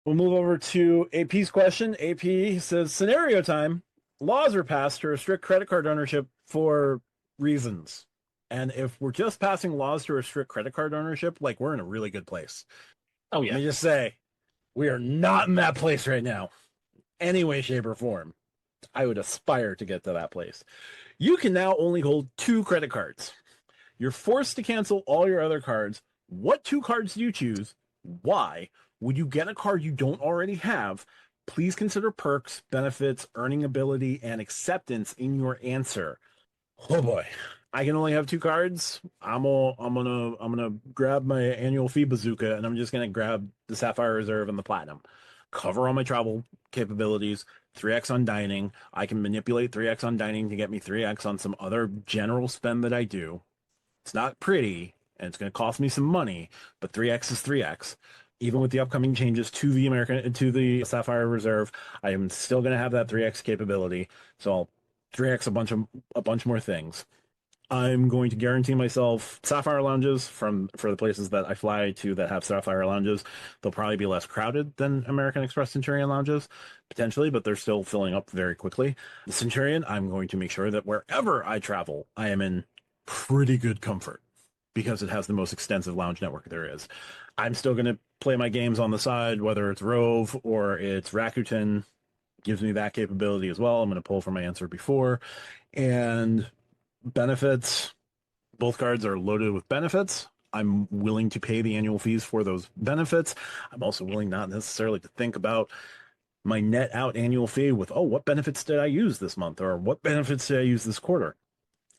We'll move over to AP's question. AP says scenario time. Laws are passed to restrict credit card ownership for reasons. And if we're just passing laws to restrict credit card ownership, like we're in a really good place. Oh Let yeah. me just say, we are not in that place right now, any way, shape, or form. I would aspire to get to that place. You can now only hold two credit cards. You're forced to cancel all your other cards. What two cards do you choose? Why? Would you get a card you don't already have? Please consider perks, benefits, earning ability, and acceptance in your answer. Oh boy. I can only have two cards. I'm gonna grab my annual fee bazooka and I'm just gonna grab the Sapphire Reserve and the Platinum. Cover all my travel capabilities. 3x on dining. I can manipulate 3x on dining to get me 3x on some other general spend that I do. It's not pretty and it's going to cost me some money, but 3x is 3x. Even with the upcoming changes to the Sapphire Reserve, I am still going to have that 3x capability. So I'll 3x a bunch more things. I'm going to guarantee myself Sapphire lounges for the places that I fly to that have Sapphire lounges. They'll probably be less crowded than American Express Centurion lounges, potentially, but they're still filling up very quickly. The Centurion, I'm going to make sure that wherever I travel, I am in pretty good comfort because it has the most extensive lounge network there is. I'm still going to play my games on the side, whether it's Rove or it's Rakuten, gives me that capability as well. I'm going to pull from my answer before. And benefits, both cards are loaded with benefits. I'm willing to pay the annual fees for those benefits. I'm also willing not necessarily to think about my net out annual fee with, oh, what benefits did I use this month or what benefits did I use this quarter?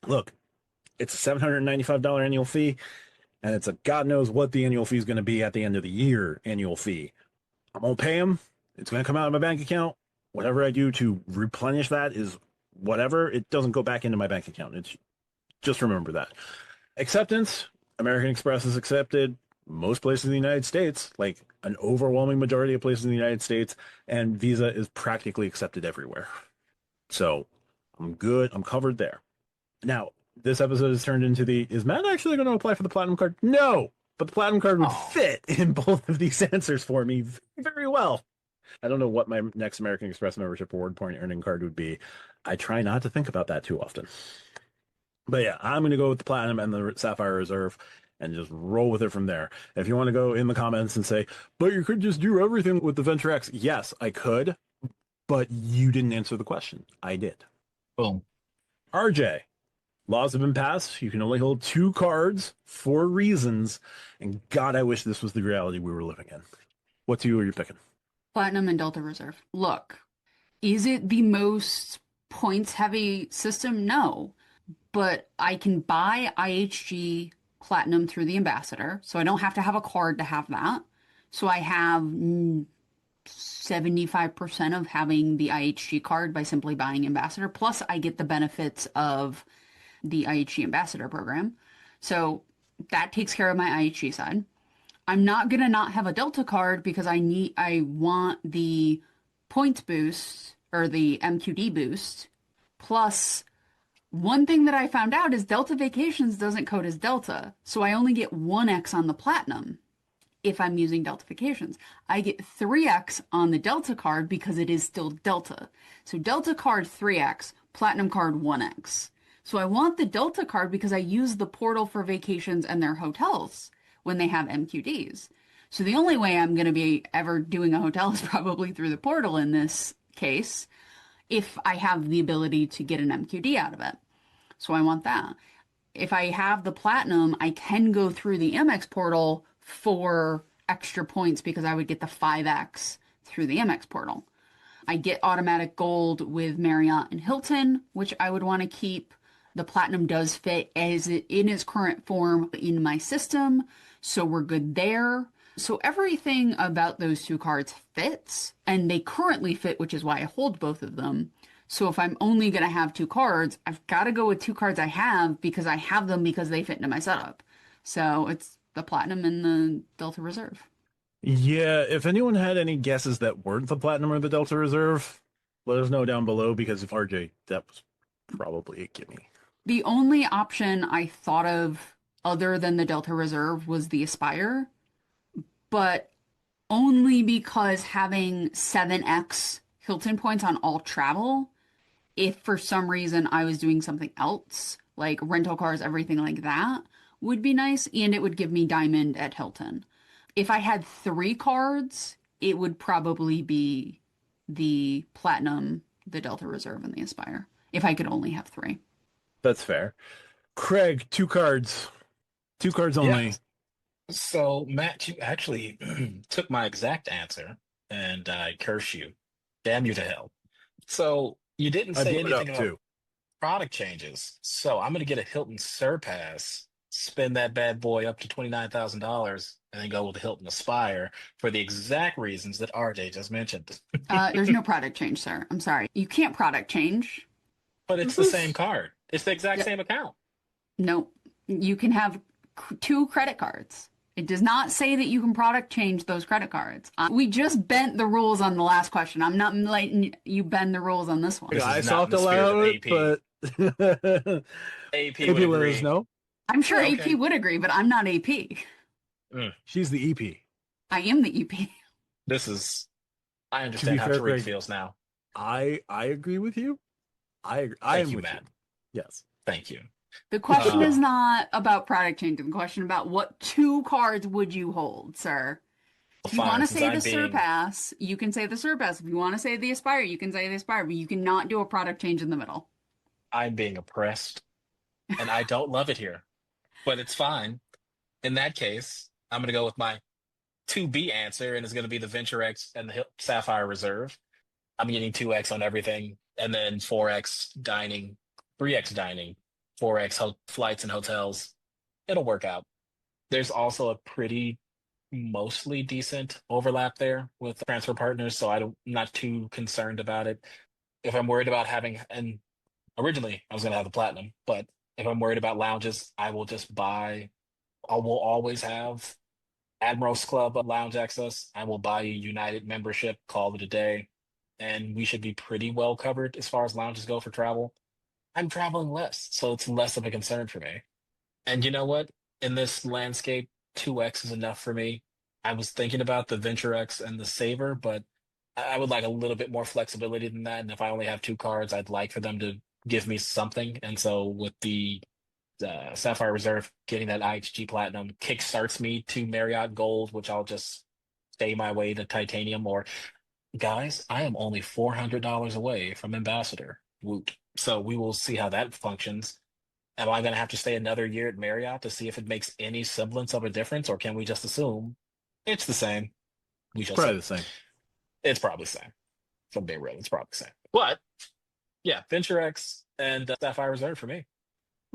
Look, it's a $795 annual fee and it's a God knows what the annual fee is going to be at the end of the year annual fee. I'm going to pay them. It's going to come out of my bank account. Whatever I do to replenish that is whatever. It doesn't go back into my bank account. It's just remember that. Acceptance, American Express is accepted most places in the United States, like an overwhelming majority of places in the United States, and Visa is practically accepted everywhere. So I'm good. I'm covered there. Now, this episode has turned into the is Matt actually going to apply for the Platinum card? No, but the Platinum card would Oh, fit in both of these answers for me very well. I don't know what my next American Express membership reward point earning card would be. I try not to think about that too often. But yeah, I'm going to go with the Platinum and the Sapphire Reserve and just roll with it from there. If you want to go in the comments and say, but you could just do everything with the Venture X. Yes, I could, but you didn't answer the question. I did. boom. RJ, laws have been passed. You can only hold two cards for reasons. And God, I wish this was the reality we were living in. What two are you picking? Platinum and Delta Reserve. Look, is it the most points heavy system? No. But I can buy IHG Platinum through the ambassador, so I don't have to have a card to have that. So I have 75% of having the IHG card by simply buying ambassador. Plus, I get the benefits of the IHG ambassador program. So that takes care of my IHG side. I'm not gonna not have a Delta card because I want the points boost or the MQD boost. Plus, one thing that I found out is Delta Vacations doesn't code as Delta, so I only get 1x on the Platinum if I'm using Delta Vacations. I get 3x on the Delta card because it is still Delta. So Delta card 3x, Platinum card 1x. So I want the Delta card because I use the portal for vacations and their hotels when they have MQDs. So the only way I'm going to be ever doing a hotel is probably through the portal in this case, if I have the ability to get an MQD out of it. So I want that. If I have the Platinum, I can go through the Amex portal for extra points because I would get the 5x through the Amex portal. I get automatic gold with Marriott and Hilton, which I would want to keep. The Platinum does fit as it in its current form in my system, so we're good there. So everything about those two cards fits, and they currently fit, which is why I hold both of them. So if I'm only going to have two cards, I've got to go with two cards I have because I have them because they fit into my setup. So it's the Platinum and the Delta Reserve. Yeah, if anyone had any guesses that weren't the Platinum or the Delta Reserve, let us know down below because if RJ, that was probably a gimme. The only option I thought of other than the Delta Reserve was the Aspire, but only because having 7x Hilton points on all travel, if for some reason I was doing something else, like rental cars, everything like that, would be nice, and it would give me diamond at Hilton. If I had three cards, it would probably be the Platinum, the Delta Reserve, and the Aspire. If I could only have three. That's fair. Craig, two cards Yeah. only. So, Matt, you actually took my exact answer, and I curse you. Damn you to hell. So, you didn't I say blew it anything up about too. product changes. So, I'm going to get a Hilton Surpass, spend that bad boy up to $29,000, and then go with the Hilton Aspire for the exact reasons that RJ just mentioned. There's no product change, sir. I'm sorry. You can't product change. But it's This the same is card, it's the exact Yeah. same account. No, you can have two credit cards. It does not say that you can product change those credit cards. We just bent the rules on the last question. I'm not letting you bend the rules on this one. This I is not in soft the spirit of allow it, AP. but AP would maybe let us agree. know. I'm sure AP Okay. would agree, but I'm not AP. Mm, She's the EP. I am the EP. this is, I To be understand how fair, Tariq Craig, feels now. I agree with you. I Thank am you, with Matt. you. Yes. Thank you. The question is Uh, not about product change. The question about what two cards would you hold, sir? well, If you want fine, to since say I'm the being Surpass, you can say the Surpass. If you want to say the Aspire, you can say the Aspire, but you cannot do a product change in the middle. I'm being oppressed, and I don't love it here, but it's fine. In that case, I'm gonna go with my 2B answer, and it's gonna be the Venture X and the Sapphire Reserve. I'm getting 2X on everything, and then 4X dining, 3X dining, 4X flights and hotels. It'll work out. There's also a pretty mostly decent overlap there with transfer partners, so I'm not too concerned about it. If I'm worried about having, and originally I was going to have the platinum, but if I'm worried about lounges, I will just buy. I will always have Admirals Club lounge access. I will buy a United membership, call it a day, and we should be pretty well covered as far as lounges go for travel. I'm traveling less, so it's less of a concern for me. And you know what? In this landscape, 2X is enough for me. I was thinking about the Venture X and the Saver, but I would like a little bit more flexibility than that. And if I only have two cards, I'd like for them to give me something. And so with the Sapphire Reserve getting that IHG Platinum kickstarts me to Marriott Gold, which I'll just stay my way to Titanium. Or guys, I am only $400 away from Ambassador. Woot. So we will see how that functions. Am I going to have to stay another year at Marriott to see if it makes any semblance of a difference, or can we just assume it's the same? We shall Probably see. the same. It's probably the same. If I'm being real, it's probably the same. But yeah, Venture X and Sapphire Reserve for me.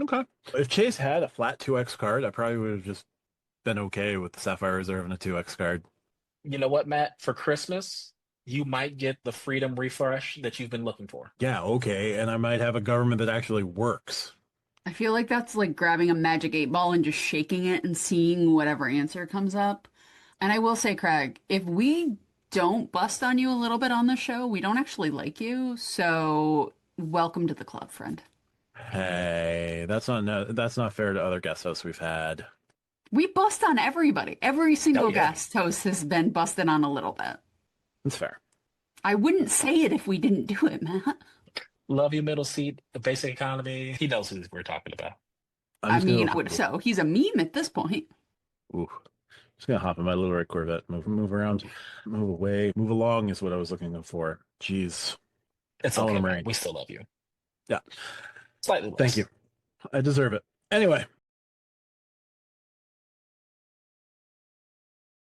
Okay. If Chase had a flat 2X card, I probably would have just been okay with the Sapphire Reserve and a 2X card. You know what, Matt? For Christmas, you might get the Freedom Refresh that you've been looking for. Yeah, okay. And I might have a government that actually works. I feel like that's like grabbing a magic 8 ball and just shaking it and seeing whatever answer comes up. And I will say, Craig, if we don't bust on you a little bit on the show, we don't actually like you. So welcome to the club, friend. Hey, that's not fair to other guest hosts we've had. We bust on everybody. Every single Oh, yeah. guest host has been busted on a little bit. It's fair. I wouldn't say it if we didn't do it, Matt. Love you, middle seat, the basic economy. He knows who we're talking about. I'm I just mean, gonna, so he's a meme at this point. ooh, just gonna hop in my little red Corvette, move around, move away, move along is what I was looking for. Jeez. It's All okay, in man. range. We still love you. Yeah. Slightly less. Thank you. I deserve it. Anyway,